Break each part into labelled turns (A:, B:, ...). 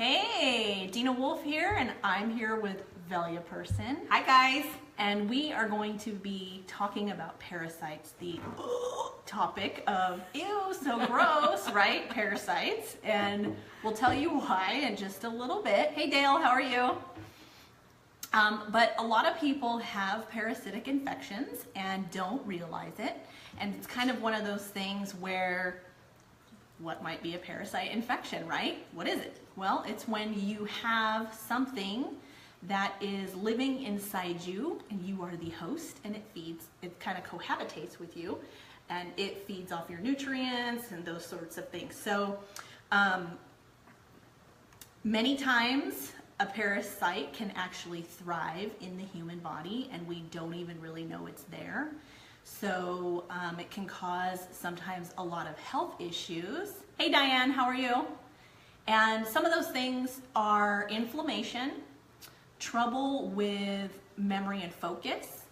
A: Hey, Dina Wolf here, and I'm here with Velia Person.
B: Hi guys.
A: And we are going to be talking about parasites, the topic of, ew, so gross, right? Parasites. And we'll tell you why in just a little bit. Hey Dale, how are you? But a lot of people have parasitic infections and don't realize it. And it's kind of one of those things where what might be a parasite infection, right? What is it? Well, it's when you have something that is living inside you and you are the host, and it kind of cohabitates with you, and it feeds off your nutrients and those sorts of things. So many times a parasite can actually thrive in the human body and we don't even really know it's there. So it can cause sometimes a lot of health issues. Hey Diane, how are you? And some of those things are inflammation, trouble with memory and focus.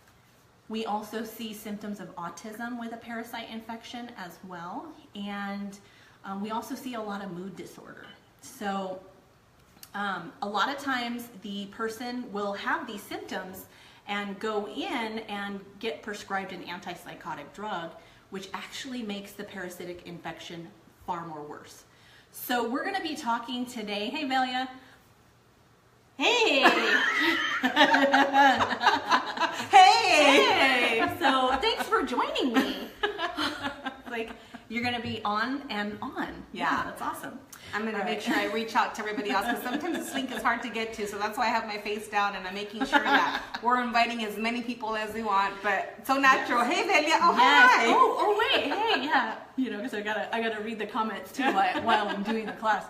A: We also see symptoms of autism with a parasite infection as well. And we also see a lot of mood disorder. So a lot of times the person will have these symptoms and go in and get prescribed an antipsychotic drug, which actually makes the parasitic infection far more worse. So we're going to be talking today. Hey, Velia. Hey. Hey. So thanks for joining me. Like, you're going to be on and on. Yeah, that's awesome.
B: I'm going to make sure I reach out to everybody else because sometimes this link is hard to get to, so that's why I have my face down and I'm making sure that we're inviting as many people as we want, but so natural. Yes. Hey, Velia. Oh,
A: yes.
B: Hi.
A: Oh, wait. Hey, yeah. You know, because I gotta read the comments too while I'm doing the class.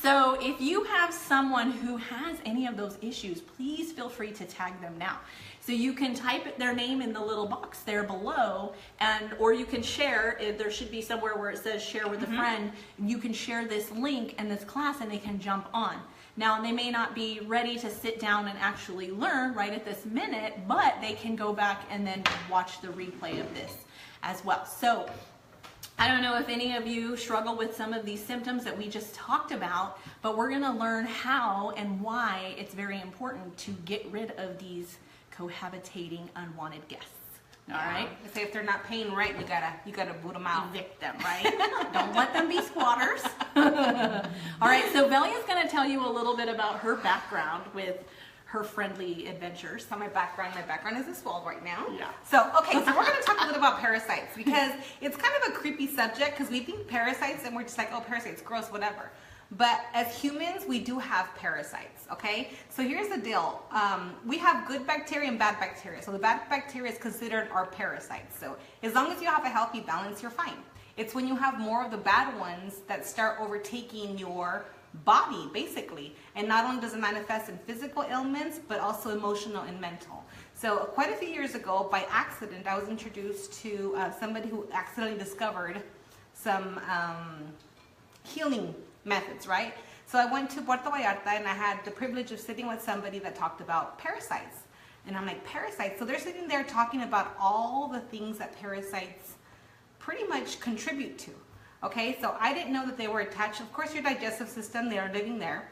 A: So if you have someone who has any of those issues, please feel free to tag them now. So you can type their name in the little box there below, or you can share. There should be somewhere where it says share with a friend. You can share this link and this class and they can jump on. Now, they may not be ready to sit down and actually learn right at this minute, but they can go back and then watch the replay of this as well. So I don't know if any of you struggle with some of these symptoms that we just talked about, but we're going to learn how and why it's very important to get rid of these cohabitating unwanted guests. All right.
B: I say if they're not paying rent, you gotta boot them out.
A: Evict them, right? Don't let them be squatters. All right. So Velia's going to tell you a little bit about her background with her friendly adventures.
B: So my background is this wall right now.
A: Yeah.
B: So okay, so we're going to talk a little about parasites because it's kind of a creepy subject because we think parasites and we're just like, oh, parasites, gross, whatever. But as humans, we do have parasites, okay? So here's the deal. We have good bacteria and bad bacteria. So the bad bacteria is considered our parasites. So as long as you have a healthy balance, you're fine. It's when you have more of the bad ones that start overtaking your body, basically. And not only does it manifest in physical ailments, but also emotional and mental. So quite a few years ago, by accident, I was introduced to somebody who accidentally discovered some healing methods, right? So I went to Puerto Vallarta and I had the privilege of sitting with somebody that talked about parasites. And I'm like, parasites? So they're sitting there talking about all the things that parasites pretty much contribute to. Okay, so I didn't know that they were attached. Of course, your digestive system, they are living there.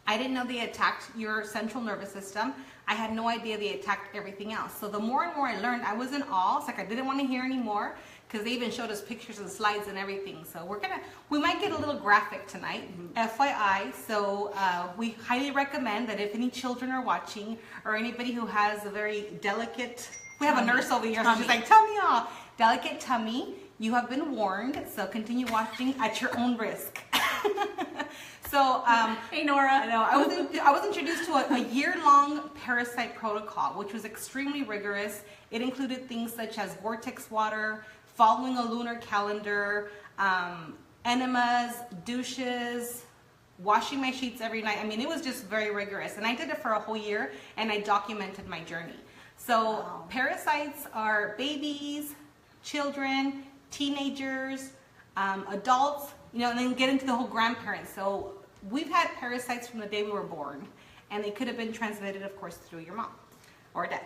B: I didn't know they attacked your central nervous system. I had no idea they attacked everything else. So the more and more I learned, I was in awe. It's like I didn't want to hear anymore because they even showed us pictures and slides and everything. So we might get a little graphic tonight, FYI. So we highly recommend that if any children are watching or anybody who has a very delicate, we have a nurse over here, so she's like, tell me all, delicate tummy, you have been warned. So continue watching at your own risk. So,
A: hey Nora.
B: I know. I was introduced to a year-long parasite protocol, which was extremely rigorous. It included things such as vortex water, following a lunar calendar, enemas, douches, washing my sheets every night. I mean, it was just very rigorous. And I did it for a whole year, and I documented my journey. So parasites are babies, children, teenagers, adults, you know, and then get into the whole grandparents. So we've had parasites from the day we were born, and they could have been transmitted, of course, through your mom or dad,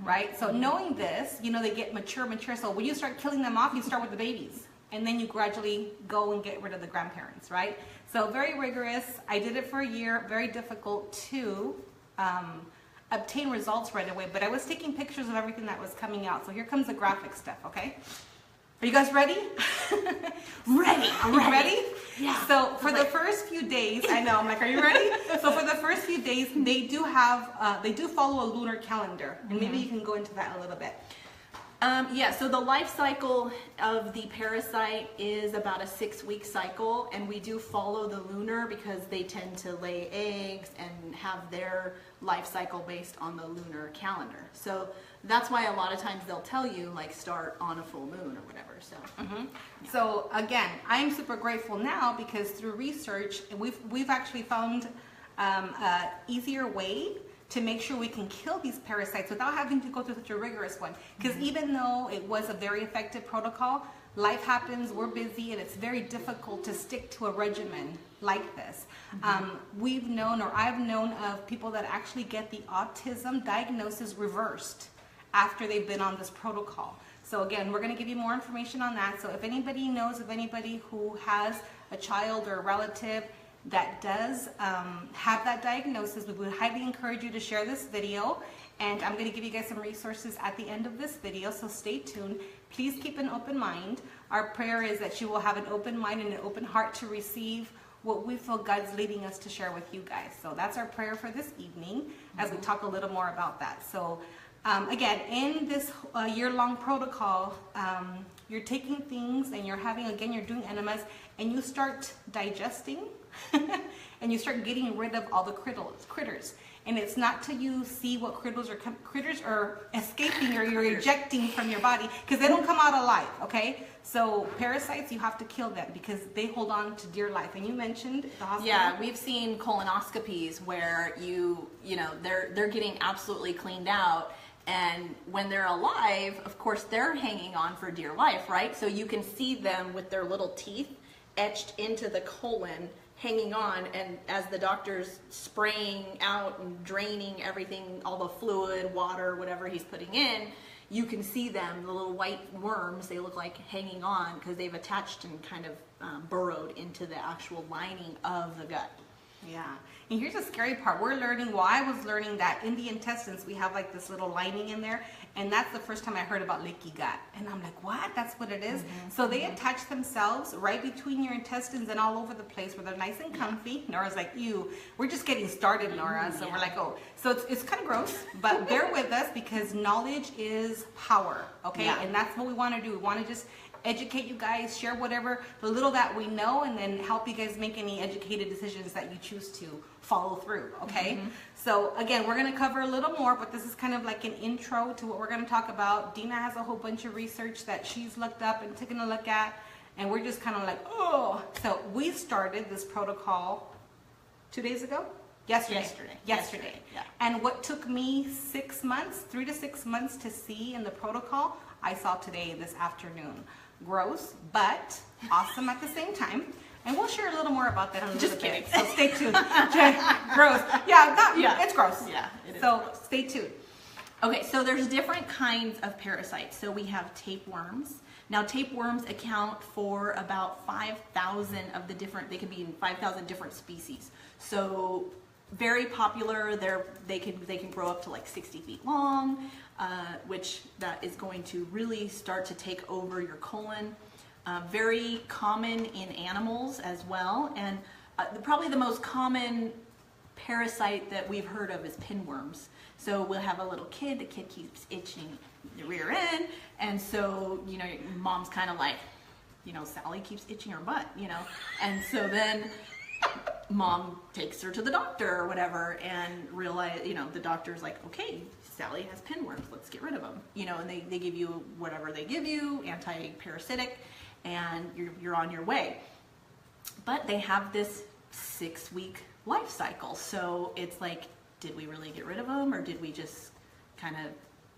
B: right? So knowing this, you know, they get mature. So when you start killing them off, you start with the babies. and then you gradually go and get rid of the grandparents, right? So very rigorous. I did it for a year. Very difficult to obtain results right away. But I was taking pictures of everything that was coming out. So here comes the graphic stuff, okay? Are you guys ready?
A: Ready.
B: I'm ready.
A: Yeah.
B: So for the first few days, I know, I'm like, are you ready? So for the first few days, they do follow a lunar calendar. And maybe you can go into that a little bit.
A: Yeah, so the life cycle of the parasite is about a 6-week cycle, and we do follow the lunar because they tend to lay eggs and have their life cycle based on the lunar calendar. So that's why a lot of times they'll tell you like start on a full moon or whatever. So yeah.
B: So again, I'm super grateful now because through research, we've actually found an easier way to make sure we can kill these parasites without having to go through such a rigorous one. Because even though it was a very effective protocol, life happens, we're busy, and it's very difficult to stick to a regimen like this. We've known, or I've known of people that actually get the autism diagnosis reversed after they've been on this protocol. So again, we're going to give you more information on that. So if anybody knows of anybody who has a child or a relative that does have that diagnosis, we would highly encourage you to share this video, and I'm going to give you guys some resources at the end of this video, so stay tuned. Please keep an open mind. Our prayer is that you will have an open mind and an open heart to receive what we feel God's leading us to share with you guys. So that's our prayer for this evening as we talk a little more about that. So again, in this year-long protocol, you're taking things and you're doing enemas, and you start digesting and you start getting rid of all the critters. And it's not till you see what critters are escaping or you're ejecting from your body, because they don't come out alive, okay? So parasites, you have to kill them because they hold on to dear life. And you mentioned the hospital.
A: Yeah, we've seen colonoscopies where you know they're getting absolutely cleaned out, and when they're alive, of course, they're hanging on for dear life, right? So you can see them with their little teeth etched into the colon, hanging on, and as the doctor's spraying out and draining everything, all the fluid, water, whatever he's putting in, you can see them, the little white worms, they look like hanging on because they've attached and kind of burrowed into the actual lining of the gut.
B: Yeah. And here's the scary part. Well, I was learning that in the intestines, we have like this little lining in there. And that's the first time I heard about leaky gut. And I'm like, what? That's what it is? So they attach themselves right between your intestines and all over the place where they're nice and comfy. Nora's like, ew, we're just getting started, Nora. So we're like, oh. So it's kind of gross, but bear with us because knowledge is power, okay?
A: Yeah.
B: And that's what we want to do. We want to just educate you guys, share whatever, the little that we know, and then help you guys make any educated decisions that you choose to follow through, okay? So again, we're going to cover a little more, but this is kind of like an intro to what we're going to talk about. Dina has a whole bunch of research that she's looked up and taken a look at, and we're just kind of like, oh. So we started this protocol 2 days ago? Yesterday.
A: Yeah.
B: And what took me 6 months, 3 to 6 months to see in the protocol, I saw today, this afternoon. Gross, but awesome at the same time. And we'll share a little more about that in a little bit. So stay tuned. Gross. Yeah, it's gross.
A: Yeah, it is
B: so
A: gross.
B: Stay tuned.
A: Okay, so there's different kinds of parasites. So we have tapeworms. Now tapeworms account for about 5,000 of the different, they can be in 5,000 different species. So very popular. They can grow up to like 60 feet long, which that is going to really start to take over your colon. Very common in animals as well, and probably the most common parasite that we've heard of is pinworms. So we'll have a little kid, the kid keeps itching the rear end, and so, you know, mom's kind of like, you know, Sally keeps itching her butt, you know, and so then mom takes her to the doctor or whatever and realize, you know, the doctor's like, okay, Sally has pinworms, let's get rid of them, you know, and they give you whatever they give you, anti-parasitic, and you're on your way. But they have this 6-week life cycle, so it's like, did we really get rid of them, or did we just kind of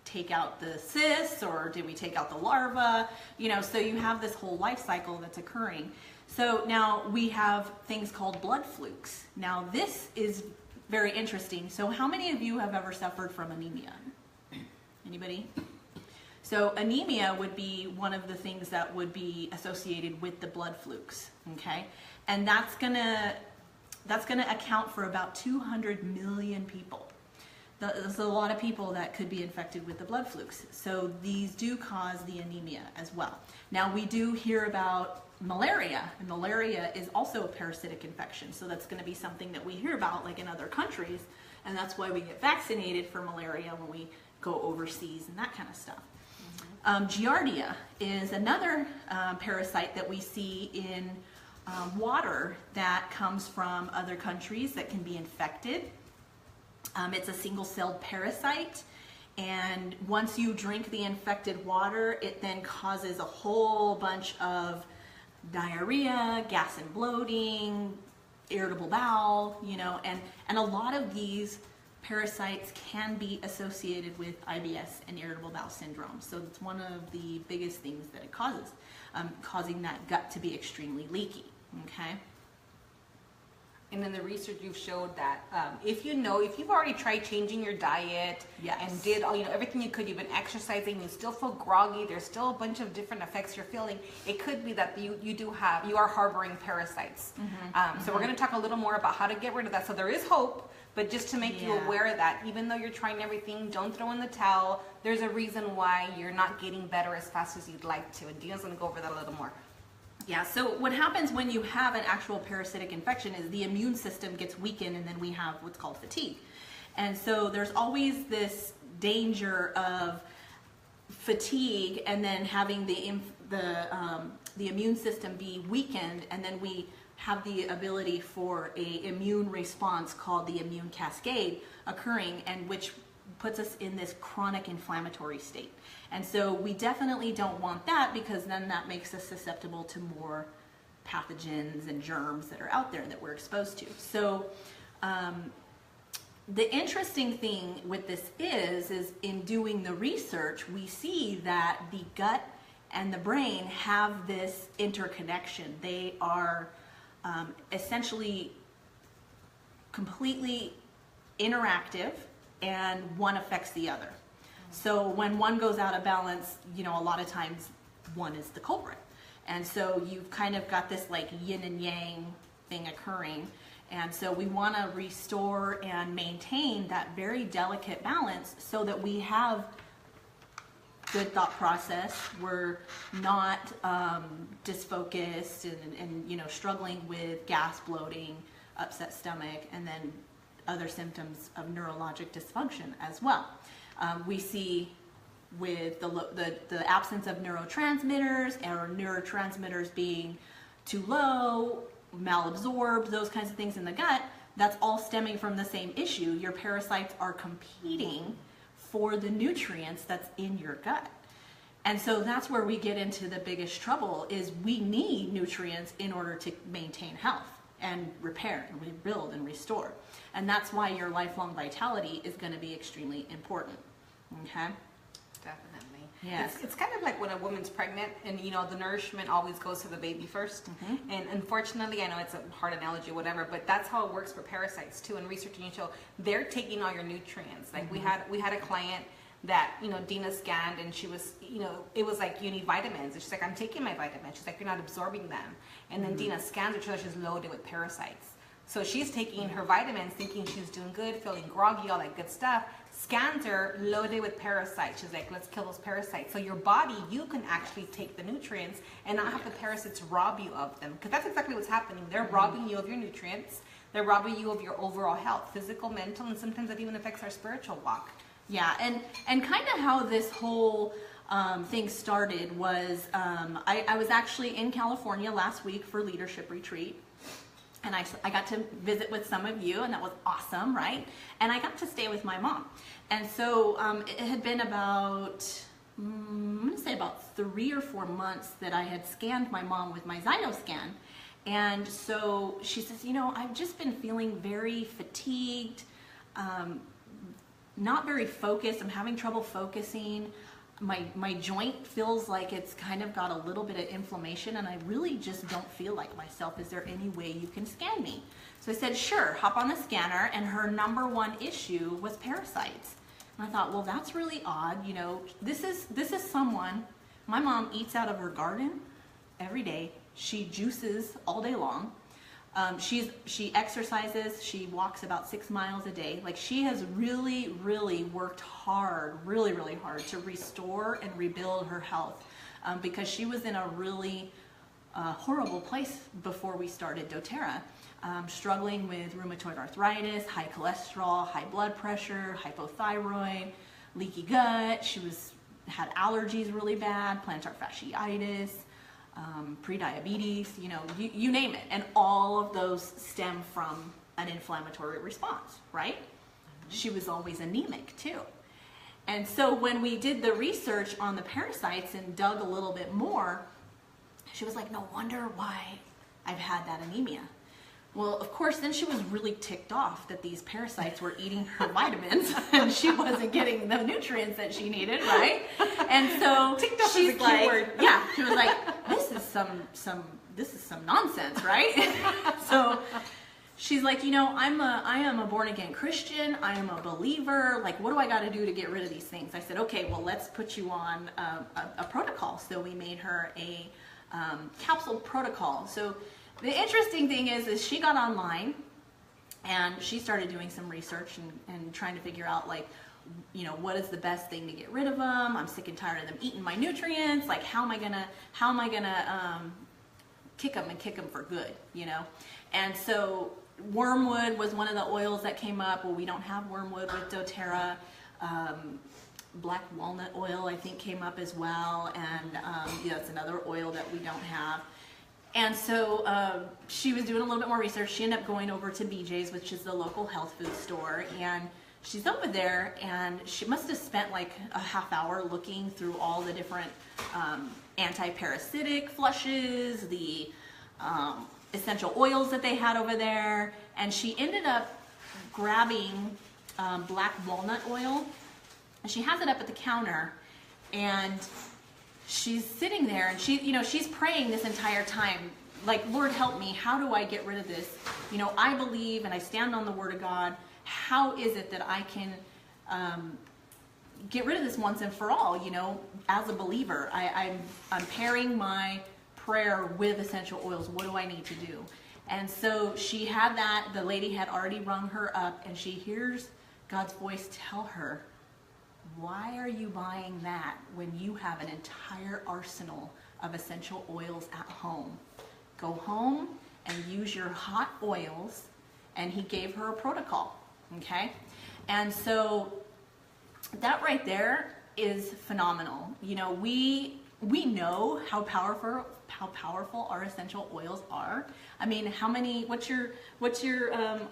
A: take out the cysts, or did we take out the larva, you know? So you have this whole life cycle that's occurring. So now we have things called blood flukes. Now this is very interesting. So how many of you have ever suffered from anemia? Anybody? So anemia would be one of the things that would be associated with the blood flukes, okay? and that's gonna account for about 200 million people. There's a lot of people that could be infected with the blood flukes. So these do cause the anemia as well. Now we do hear about malaria, and malaria is also a parasitic infection. So that's going to be something that we hear about like in other countries, and that's why we get vaccinated for malaria when we go overseas and that kind of stuff. Giardia is another parasite that we see in water that comes from other countries that can be infected. It's a single-celled parasite, and once you drink the infected water, it then causes a whole bunch of diarrhea, gas and bloating, irritable bowel, you know, and a lot of these parasites can be associated with IBS and irritable bowel syndrome. So it's one of the biggest things that it causes, causing that gut to be extremely leaky, okay?
B: And in the research you've showed that if you've already tried changing your diet,
A: yes,
B: and did all, everything you could, you've been exercising, you still feel groggy, there's still a bunch of different effects you're feeling, it could be that you are harboring parasites. So we're going to talk a little more about how to get rid of that. So there is hope, but just to make you aware that even though you're trying everything, don't throw in the towel. There's a reason why you're not getting better as fast as you'd like to, and Dina's going to go over that a little more.
A: Yeah, so what happens when you have an actual parasitic infection is the immune system gets weakened, and then we have what's called fatigue. And so there's always this danger of fatigue and then having the immune system be weakened, and then we have the ability for a immune response called the immune cascade occurring, and which puts us in this chronic inflammatory state. And so we definitely don't want that, because then that makes us susceptible to more pathogens and germs that are out there that we're exposed to. So the interesting thing with this is in doing the research, we see that the gut and the brain have this interconnection. They are essentially completely interactive, and one affects the other. So when one goes out of balance, a lot of times one is the culprit. And so you've kind of got this like yin and yang thing occurring. And so we want to restore and maintain that very delicate balance so that we have good thought process. We're not disfocused and struggling with gas, bloating, upset stomach, and then other symptoms of neurologic dysfunction as well. We see with the absence of neurotransmitters, or neurotransmitters being too low, malabsorbed, those kinds of things in the gut, that's all stemming from the same issue. Your parasites are competing for the nutrients that's in your gut. And so that's where we get into the biggest trouble, is we need nutrients in order to maintain health and repair and rebuild and restore. And that's why your lifelong vitality is going to be extremely important. Okay?
B: Definitely.
A: Yes.
B: It's kind of like when a woman's pregnant, and the nourishment always goes to the baby first. And unfortunately, I know it's a hard analogy, whatever, but that's how it works for parasites too. And researching you show they're taking all your nutrients. Like we had a client that Dina scanned, and she was it was like, you need vitamins, and she's like, I'm taking my vitamins. She's like, you're not absorbing them. And then Dina scans her, she's loaded with parasites. So she's taking her vitamins thinking she's doing good, feeling groggy, all that good stuff. Scans her loaded with parasites. She's like, let's kill those parasites. So your body, you can actually take the nutrients and not have the parasites rob you of them, because that's exactly what's happening. They're robbing you of your nutrients. They're robbing you of your overall health, physical, mental, and sometimes that even affects our spiritual walk.
A: Yeah, and kind of how this whole thing started was I was actually in California last week for leadership retreat, and I got to visit with some of you, and that was awesome, right? And I got to stay with my mom. And so it had been about, I'm going to say about 3 or 4 months that I had scanned my mom with my Zynoscan. And so she says, I've just been feeling very fatigued, not very focused. I'm having trouble focusing. My joint feels like it's kind of got a little bit of inflammation, and I really just don't feel like myself. Is there any way you can scan me? So I said, sure, hop on the scanner, and her number one issue was parasites. And I thought, well, that's really odd. This is someone, my mom eats out of her garden every day. She juices all day long. She exercises. She walks about 6 miles a day. Like, she has really, really worked hard, really, really hard to restore and rebuild her health, because she was in a really horrible place before we started doTERRA, struggling with rheumatoid arthritis, high cholesterol, high blood pressure, hypothyroid, leaky gut. She had allergies really bad, plantar fasciitis, pre-diabetes, you name it. And all of those stem from an inflammatory response, right? She was always anemic too. And so when we did the research on the parasites and dug a little bit more, she was like, no wonder why I've had that anemia. Well, of course, then she was really ticked off that these parasites were eating her vitamins and she wasn't getting the nutrients that she needed, right? And so
B: ticked off
A: she's
B: is a
A: like,
B: keyword.
A: yeah, she was like, this is some nonsense, right? So she's like, I am a born again Christian. I am a believer. Like, what do I got to do to get rid of these things? I said, okay, well, let's put you on a protocol. So we made her a capsule protocol. So the interesting thing is she got online and she started doing some research and trying to figure out, like, what is the best thing to get rid of them? I'm sick and tired of them eating my nutrients. Like, how am I gonna kick them for good, And so wormwood was one of the oils that came up. Well, we don't have wormwood with doTERRA. Black walnut oil, I think, came up as well, and it's another oil that we don't have. And so she was doing a little bit more research. She ended up going over to BJ's, which is the local health food store, and she's over there, and she must have spent like a half hour looking through all the different anti-parasitic flushes, the essential oils that they had over there, and she ended up grabbing black walnut oil. And she has it up at the counter, and she's sitting there, and she's praying this entire time, like, Lord, help me. How do I get rid of this? I believe and I stand on the Word of God. How is it that I can get rid of this once and for all? As a believer, I'm pairing my prayer with essential oils. What do I need to do? And so she had that. The lady had already rung her up, and she hears God's voice tell her, why are you buying that when you have an entire arsenal of essential oils at home? Go home and use your hot oils. And he gave her a protocol, okay? And so that right there is phenomenal. We know how powerful our essential oils are. I mean, what's your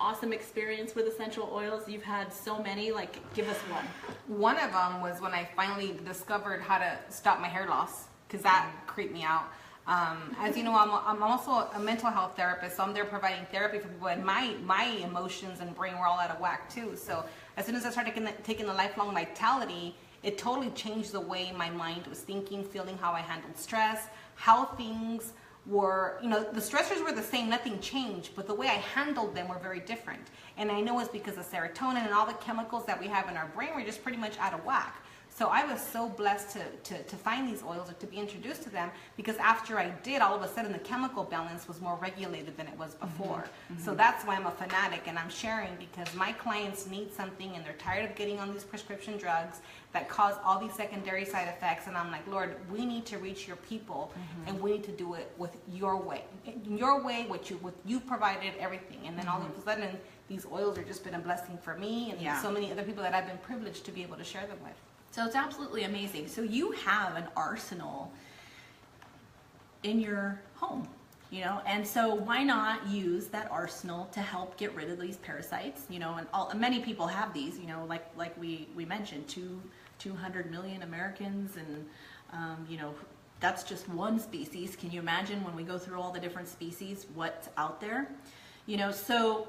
A: awesome experience with essential oils? You've had so many, like, give us one.
B: One of them was when I finally discovered how to stop my hair loss, because that creeped me out. As you know, I'm also a mental health therapist, so I'm there providing therapy for people, and my emotions and brain were all out of whack too. So as soon as I started taking the lifelong vitality, it totally changed the way my mind was thinking, feeling, how I handled stress, how things were, the stressors were the same, nothing changed, but the way I handled them were very different. And I know it's because of serotonin and all the chemicals that we have in our brain were just pretty much out of whack. So I was so blessed to find these oils or to be introduced to them, because after I did, all of a sudden the chemical balance was more regulated than it was before. Mm-hmm. So that's why I'm a fanatic, and I'm sharing because my clients need something and they're tired of getting on these prescription drugs that cause all these secondary side effects. And I'm like, Lord, we need to reach your people, mm-hmm. and we need to do it with your way. In your way, what you provided everything. And then mm-hmm. all of a sudden, these oils have just been a blessing for me and so many other people that I've been privileged to be able to share them with.
A: So it's absolutely amazing. So you have an arsenal in your home, and so why not use that arsenal to help get rid of these parasites, and many people have these, like we mentioned, 200 million Americans, and that's just one species. Can you imagine when we go through all the different species, what's out there? So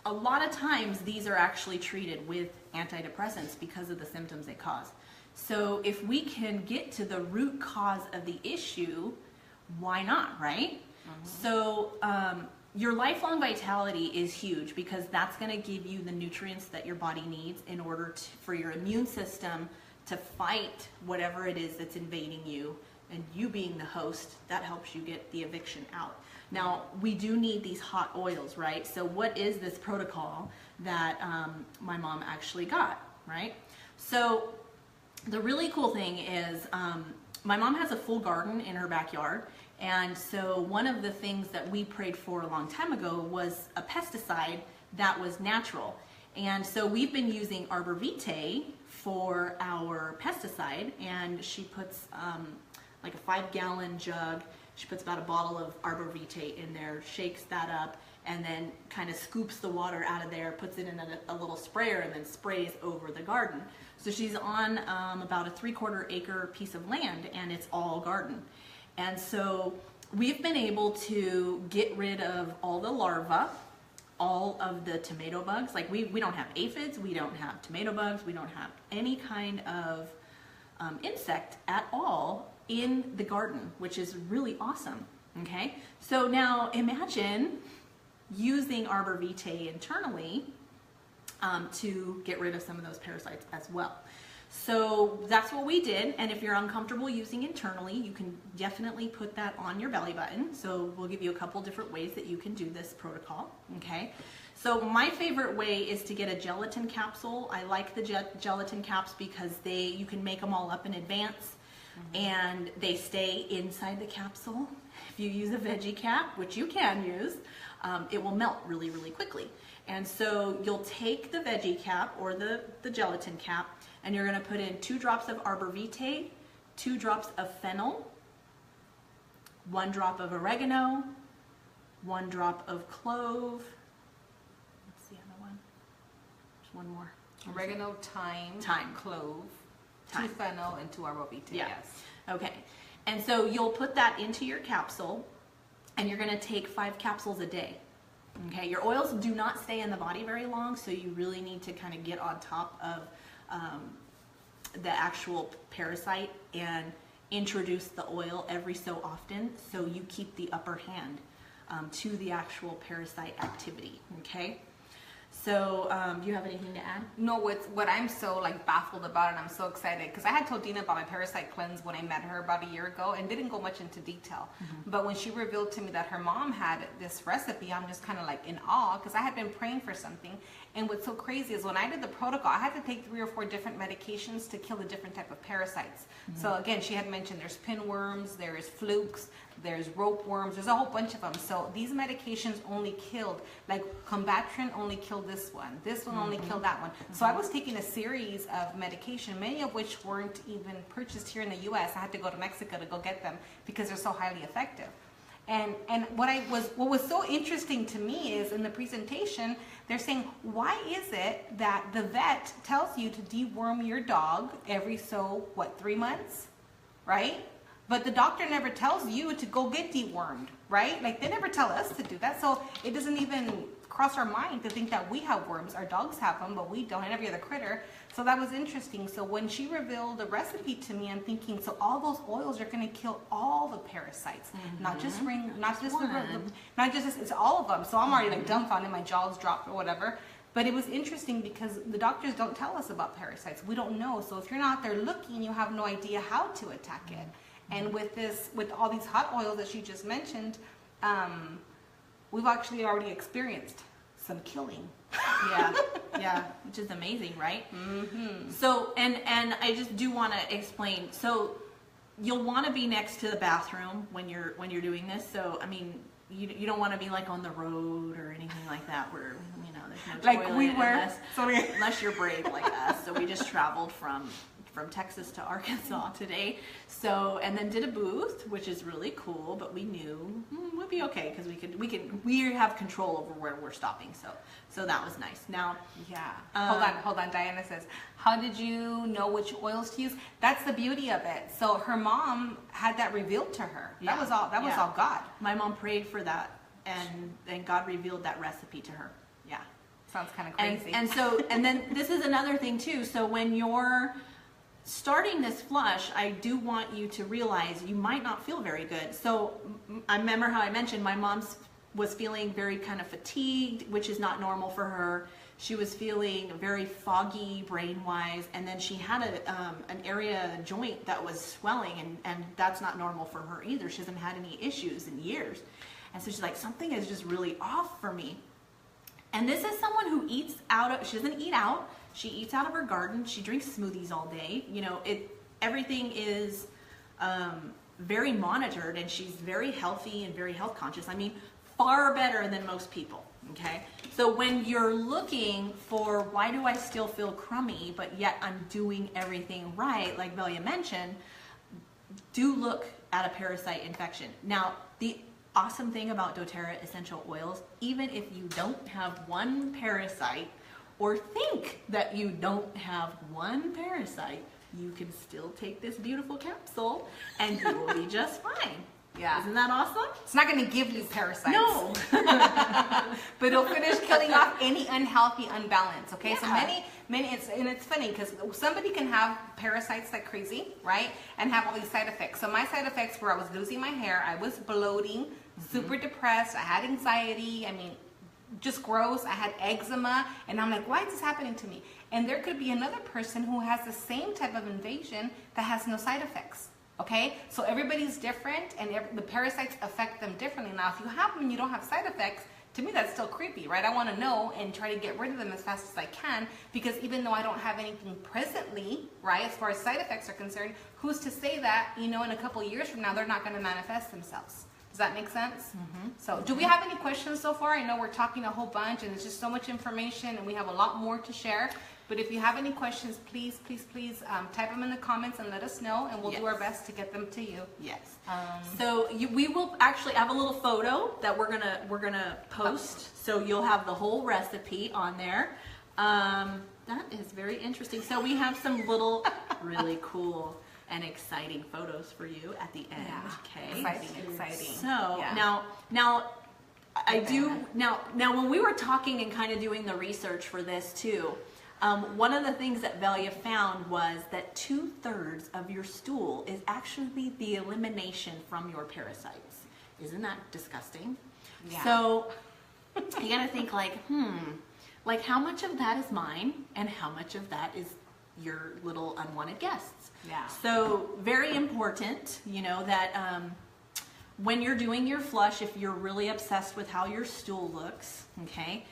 A: a lot of times these are actually treated with antidepressants because of the symptoms they cause. So if we can get to the root cause of the issue, why not, right? Mm-hmm. So your lifelong vitality is huge, because that's going to give you the nutrients that your body needs in order for your immune system to fight whatever it is that's invading you. And you being the host, that helps you get the eviction out. Now, we do need these hot oils, right? So what is this protocol that my mom actually got, right? So the really cool thing is my mom has a full garden in her backyard. And so one of the things that we prayed for a long time ago was a pesticide that was natural. And so we've been using Arbor Vitae for our pesticide, and she puts like a 5-gallon jug. She puts about a bottle of Arbor Vitae in there, shakes that up, and then kind of scoops the water out of there, puts it in a little sprayer, and then sprays over the garden. So she's on about a 3/4 acre piece of land, and it's all garden. And so we've been able to get rid of all the larvae, all of the tomato bugs. Like we don't have aphids, we don't have tomato bugs, we don't have any kind of insect at all in the garden, which is really awesome. Okay, so now imagine using Arbor Vitae internally to get rid of some of those parasites as well. So that's what we did, and if you're uncomfortable using internally, you can definitely put that on your belly button. So we'll give you a couple different ways that you can do this protocol, okay? So my favorite way is to get a gelatin capsule. I like the gelatin caps because you can make them all up in advance, and they stay inside the capsule. If you use a veggie cap, which you can use, it will melt really, really quickly. And so you'll take the veggie cap or the gelatin cap, and you're going to put in 2 drops of Arbor Vitae, 2 drops of fennel, 1 drop of oregano, 1 drop of clove. What's the other one? There's one more.
B: Oregano, thyme, clove, 2 fennel, and 2 Arbor Vitae.
A: Yeah.
B: Yes.
A: Okay. And so you'll put that into your capsule, and you're going to take 5 capsules a day. Okay. Your oils do not stay in the body very long, so you really need to kind of get on top of the actual parasite and introduce the oil every so often, so you keep the upper hand to the actual parasite activity. Okay. So, do you have anything to add?
B: No, what I'm so like baffled about, and I'm so excited because I had told Dina about my parasite cleanse when I met her about a year ago, and didn't go much into detail. But when she revealed to me that her mom had this recipe, I'm just kind of like in awe because I had been praying for something. And what's so crazy is when I did the protocol, I had to take 3 or 4 different medications to kill the different type of parasites. So again, she had mentioned there's pinworms, there's flukes, there's rope worms, there's a whole bunch of them. So these medications only killed, like Combatrin only killed this one only killed that one. So I was taking a series of medication, many of which weren't even purchased here in the US. I had to go to Mexico to go get them because they're so highly effective. And what was so interesting to me is in the presentation, they're saying, why is it that the vet tells you to deworm your dog every 3 months, right? But the doctor never tells you to go get dewormed, right? Like they never tell us to do that. So it doesn't even cross our mind to think that we have worms. Our dogs have them, but we don't, and every other critter. So that was interesting. So when she revealed the recipe to me, I'm thinking, so all those oils are going to kill all the parasites, not just it's all of them. So I'm already like dumbfounded, my jaw's dropped or whatever. But it was interesting because the doctors don't tell us about parasites. We don't know. So if you're not there looking, you have no idea how to attack it. And with all these hot oils that she just mentioned, we've actually already experienced some killing.
A: Yeah, which is amazing, right? So, and I just do want to explain. So, you'll want to be next to the bathroom when you're doing this. So, I mean, you don't want to be like on the road or anything like that, where there's no toilet,
B: like we were,
A: unless you're brave like us. So we just traveled from Texas to Arkansas today. So, and then did a booth, which is really cool, but we knew we'd be okay because we have control over where we're stopping. So that was nice. Now,
B: hold on. Diana says, how did you know which oils to use? That's the beauty of it. So her mom had that revealed to her. That was all God.
A: My mom prayed for that, and God revealed that recipe to her. Yeah.
B: Sounds kind of crazy.
A: And then this is another thing too. So when you're starting this flush, I do want you to realize you might not feel very good. So I remember how I mentioned my mom was feeling very kind of fatigued, which is not normal for her. She was feeling very foggy brain-wise, and then she had a joint that was swelling, and that's not normal for her either. She hasn't had any issues in years. And so she's like, something is just really off for me. And this is someone who eats out of, she doesn't eat out. She eats out of her garden. She drinks smoothies all day. You know, everything is very monitored, and she's very healthy and very health conscious. I mean, far better than most people, okay? So when you're looking for why do I still feel crummy, but yet I'm doing everything right, like Velia mentioned, do look at a parasite infection. Now, the awesome thing about doTERRA essential oils, even if you don't have one parasite or think that you don't have one parasite, you can still take this beautiful capsule and you will be just fine.
B: Yeah.
A: Isn't that awesome?
B: It's not going to give you parasites.
A: No.
B: But it'll finish killing off any unhealthy unbalance. Okay.
A: Yeah.
B: So many, it's funny because somebody can have parasites like crazy, right? And have all these side effects. So my side effects were I was losing my hair, I was bloating, super depressed, I had anxiety. I mean, just gross. I had eczema, and I'm like, why is this happening to me? And there could be another person who has the same type of invasion that has no side effects. Okay, so everybody's different, and the parasites affect them differently. Now, if you have them and you don't have side effects, to me that's still creepy, right? I want to know and try to get rid of them as fast as I can, because even though I don't have anything presently, right, as far as side effects are concerned, who's to say that, you know, in a couple of years from now they're not going to manifest themselves? Does that make sense? So do we have any questions so far? I know we're talking a whole bunch and it's just so much information and we have a lot more to share. But if you have any questions, please type them in the comments and let us know, and we'll do our best to get them to you.
A: Yes. So we will actually have a little photo that we're gonna post, so you'll have the whole recipe on there. That is very interesting. So we have some little really cool and exciting photos for you at the end.
B: Yeah.
A: Okay.
B: Exciting.
A: So
B: yeah.
A: now when we were talking and kind of doing the research for this too, one of the things that Velia found was that 2/3 of your stool is actually the elimination from your parasites. Isn't that disgusting?
B: Yeah.
A: So you gotta think like how much of that is mine and how much of that is your little unwanted guests.
B: Yeah.
A: So very important, you know, that when you're doing your flush, if you're really obsessed with how your stool looks, okay,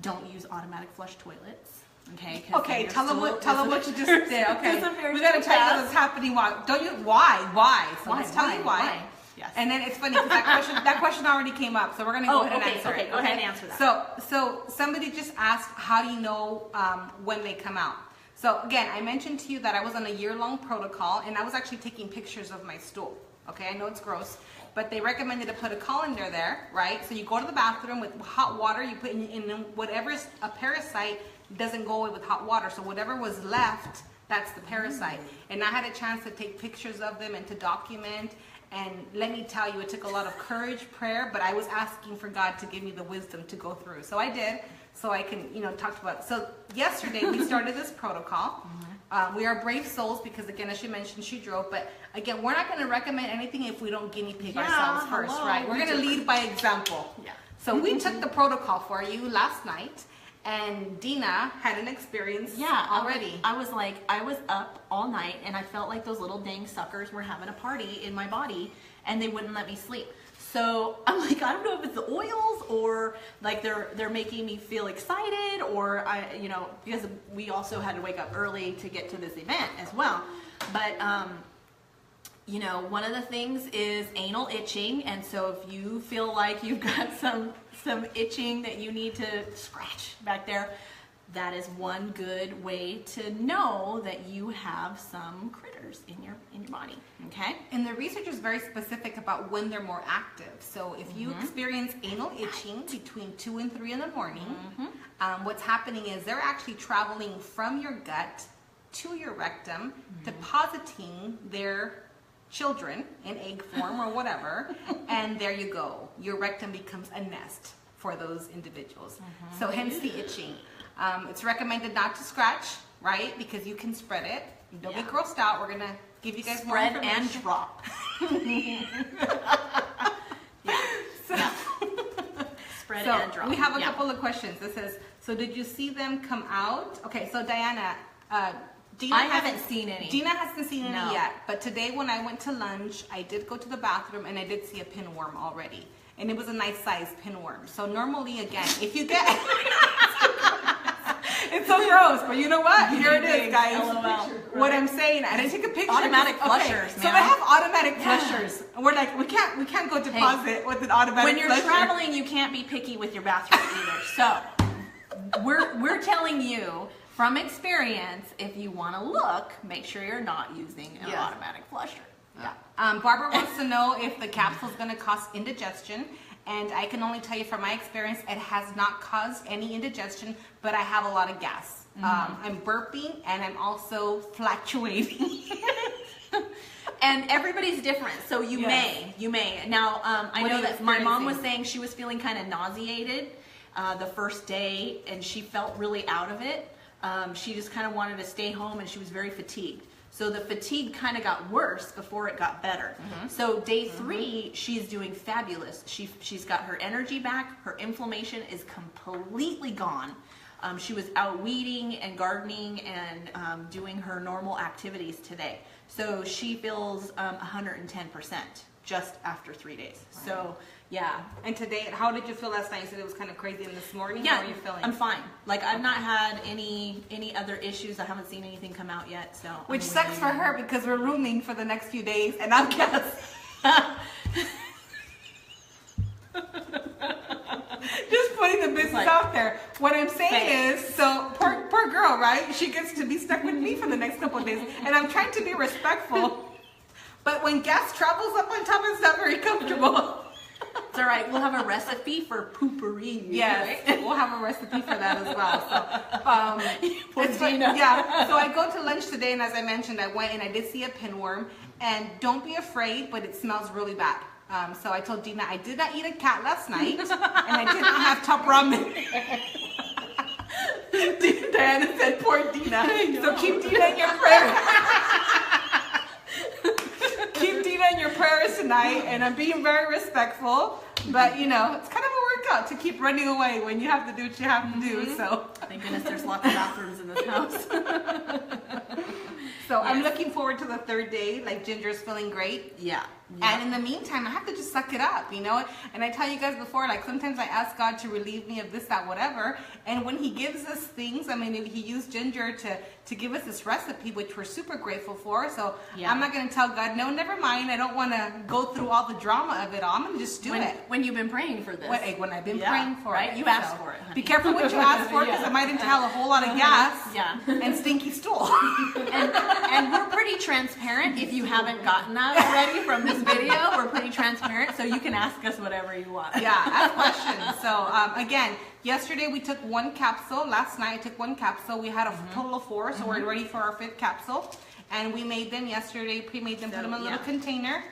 A: don't use automatic flush toilets. Okay.
B: Okay. Tell them what you just did. Okay. We gotta tell you what's happening. Why? Why? So let's tell you why.
A: Yes.
B: And then it's funny because that question already came up, so we're gonna go ahead and answer it.
A: Go ahead and answer that.
B: So somebody just asked, how do you know when they come out? So again, I mentioned to you that I was on a year-long protocol, and I was actually taking pictures of my stool. Okay, I know it's gross, but they recommended to put a colander there, right? So you go to the bathroom with hot water, you put in whatever's a parasite doesn't go away with hot water. So whatever was left, that's the parasite. And I had a chance to take pictures of them and to document. And let me tell you, it took a lot of courage, prayer, but I was asking for God to give me the wisdom to go through. So I did, so I can, talk about. So yesterday we started this protocol. We are brave souls because, again, as she mentioned, she drove. But again, we're not going to recommend anything if we don't guinea pig ourselves first, right? We're going to lead by example.
A: Yeah.
B: So we took the protocol for you last night. And Dina had an experience already.
A: I was up all night and I felt like those little dang suckers were having a party in my body and they wouldn't let me sleep. So I'm like, I don't know if it's the oils or like they're making me feel excited, or because we also had to wake up early to get to this event as well. But one of the things is anal itching, and so if you feel like you've got some itching that you need to scratch back there, that is one good way to know that you have some critters in your body. Okay.
B: And the research is very specific about when they're more active. So if you experience anal itching between 2 and 3 in the morning, what's happening is they're actually traveling from your gut to your rectum, depositing their children in egg form or whatever, and there you go. Your rectum becomes a nest for those individuals. So hence the itching. It's recommended not to scratch, right? Because you can spread it. Don't get grossed out. We're gonna give you guys more information.
A: Spread and drop. Spread and drop.
B: We have a couple of questions. This says, so did you see them come out? Okay, so Diana, Dina
A: I haven't seen any.
B: Dina hasn't seen any yet, but today when I went to lunch, I did go to the bathroom and I did see a pinworm already. and it was a nice size pinworm. So normally, again, if you get it's so gross, but you know what? Here it is, guys.
A: LOL.
B: What I'm saying, I didn't take a picture.
A: Automatic flushers,
B: So they have automatic flushers. And we're like, we can't go deposit with an automatic
A: When you're
B: flusher.
A: traveling, you can't be picky with your bathroom either. So we're telling you from experience, if you want to look, make sure you're not using an automatic flusher.
B: Yeah. Barbara wants to know if the capsule is going to cause indigestion. And I can only tell you from my experience, it has not caused any indigestion, but I have a lot of gas. I'm burping and I'm also fluctuating.
A: And everybody's different, so you may. Now, I know that my mom was saying she was feeling kind of nauseated the first day, and she felt really out of it. She just kind of wanted to stay home, and she was very fatigued. So the fatigue kind of got worse before it got better. So day 3, she's doing fabulous. She's got her energy back. Her inflammation is completely gone. She was out weeding and gardening and doing her normal activities today. So she feels 110% just after 3 days. So yeah.
B: And today, how did you feel last night? You said it was kind of crazy in this morning.
A: Yeah,
B: how are you feeling?
A: I'm fine. Like I've not had any other issues. I haven't seen anything come out yet. So
B: which sucks for her because we're rooming for the next few days, and I'm guessing. Just putting the business out there. What I'm saying is, so poor girl, right? She gets to be stuck with me for the next couple of days, and I'm trying to be respectful. But when gas travels up on top, it's not very comfortable.
A: It's all right. We'll have a recipe for poopery.
B: Yes, right? We'll have a recipe for that as well. So,
A: Poor Dina.
B: yeah. So I go to lunch today, and as I mentioned, I went and I did see a pinworm. And don't be afraid, but it smells really bad. So I told Dina I did not eat a cat last night, and I did not have top ramen. Diana said, "Poor Dina." So keep Dina in your prayers. Keep Dina in your prayers tonight, and I'm being very respectful. But you know, it's kind of a workout to keep running away when you have to do what you have to do. So
A: thank goodness there's lots of bathrooms in this house.
B: So I'm looking forward to the 3rd day. Like Ginger's feeling great.
A: Yeah.
B: And in the meantime, I have to just suck it up, you know? And I tell you guys before, like sometimes I ask God to relieve me of this, that, whatever. And when he gives us things, I mean, he used Ginger to give us this recipe, which we're super grateful for. So I'm not going to tell God, no, never mind. I don't want to go through all the drama of it all. I'm going to just do it.
A: When you've been praying for this.
B: When I've been praying for it.
A: You asked for it, honey.
B: Be careful what you ask for, because it might entail a whole lot of gas and stinky stool.
A: And we're pretty transparent. If you haven't gotten that already from this video, we're pretty transparent, so you can ask us whatever you want.
B: Yeah, ask questions. So again, yesterday we took 1 capsule. Last night I took 1 capsule. We had a total of 4, so we're ready for our 5th capsule. And we made them yesterday, pre-made them, put them in a little container.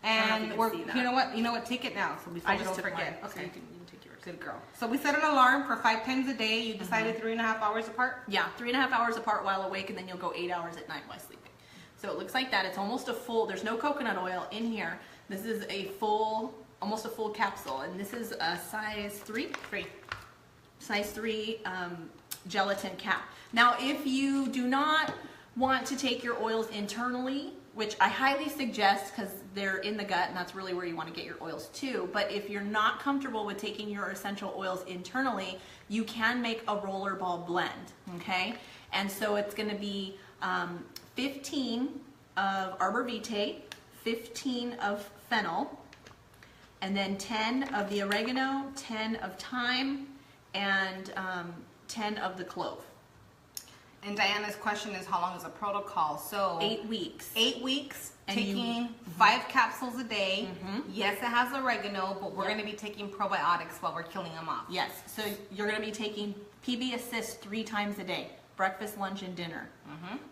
B: And we're, you know what, take it now. So before
A: I just
B: don't forget.
A: Mine, so
B: okay.
A: you can take yours.
B: Good girl. So we set an alarm for 5 times a day. You decided 3.5 hours apart?
A: Yeah, 3.5 hours apart while awake, and then you'll go 8 hours at night while sleeping. So it looks like that. It's almost a full, there's no coconut oil in here. This is a full, almost a full capsule, and this is a size 3 gelatin cap. Now, if you do not want to take your oils internally, which I highly suggest because they're in the gut and that's really where you want to get your oils too, but if you're not comfortable with taking your essential oils internally, you can make a roller ball blend, okay? And so it's going to be 15 of arbor vitae, 15 of fennel, and then 10 of the oregano, 10 of thyme, and 10 of the clove.
B: And Diana's question is, how long is a protocol? So
A: 8 weeks.
B: 8 weeks, and taking 5 capsules a day. Yes, it has oregano, but we're going to be taking probiotics while we're killing them off.
A: Yes, so you're going to be taking PB Assist 3 times a day, breakfast, lunch, and dinner,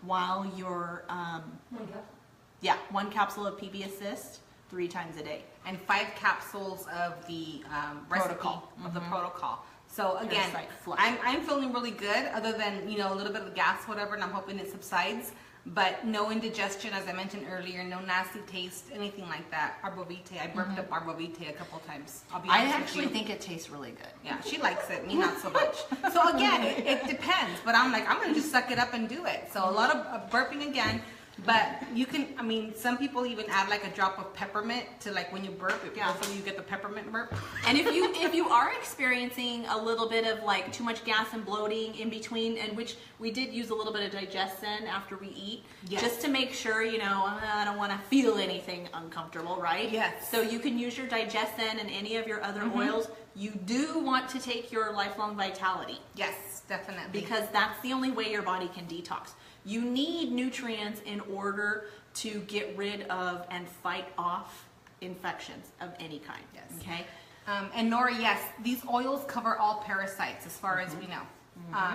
A: while you're 1 capsule of PB Assist 3 times a day,
B: and 5 capsules of the protocol of the protocol. So again, I'm feeling really good, other than a little bit of gas, whatever, and I'm hoping it subsides. But no indigestion, as I mentioned earlier, no nasty taste, anything like that. Arbor vitae, I burped up arbor vitae a couple times. I'll be honest
A: I actually think it tastes really good.
B: Yeah, she likes it, me not so much. So again, it depends. But I'm like, I'm gonna just suck it up and do it. So a lot of burping again. But you can, I mean, some people even add like a drop of peppermint to like when you burp, hopefully you get the peppermint burp.
A: And if you are experiencing a little bit of like too much gas and bloating in between, and which we did use a little bit of digestion after we eat, just to make sure, you know, I don't want to feel anything uncomfortable, right?
B: Yes.
A: So you can use your digestion and any of your other oils. You do want to take your lifelong vitality.
B: Yes, definitely.
A: Because that's the only way your body can detox. You need nutrients in order to get rid of and fight off infections of any kind.
B: Yes.
A: Okay.
B: And Nora, yes, these oils cover all parasites as far as we know.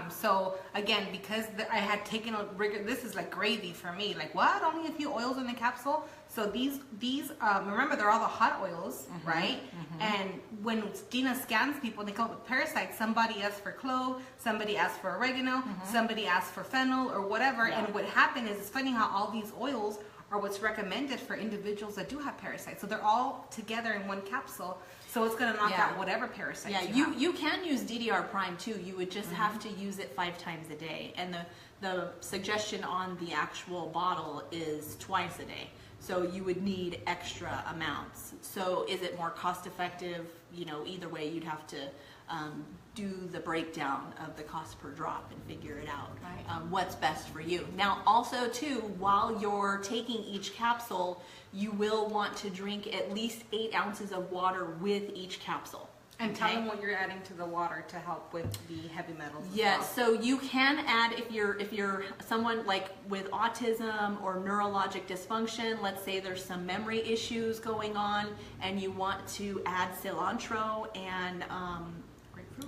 B: So again, because I had taken a rigor, this is like gravy for me. Like, what? Only a few oils in the capsule? So these remember, they're all the hot oils, right? And when Dina scans people, they come up with parasites. Somebody asks for clove, somebody asks for oregano, somebody asks for fennel or whatever.
A: Yeah.
B: And what happened is, it's funny how all these oils are what's recommended for individuals that do have parasites. So they're all together in one capsule. So it's going to knock out whatever parasites you have.
A: You can use DDR Prime too. You would just have to use it 5 times a day. And the suggestion on the actual bottle is twice a day. So you would need extra amounts. So is it more cost effective? You know, either way, you'd have to do the breakdown of the cost per drop and figure it out.
B: Right.
A: What's best for you. Now, also too, while you're taking each capsule, you will want to drink at least 8 ounces of water with each capsule.
B: And tell them what you're adding to the water to help with the heavy metals.
A: Yes, so you can add, if you're someone like with autism or neurologic dysfunction, let's say there's some memory issues going on, and you want to add cilantro and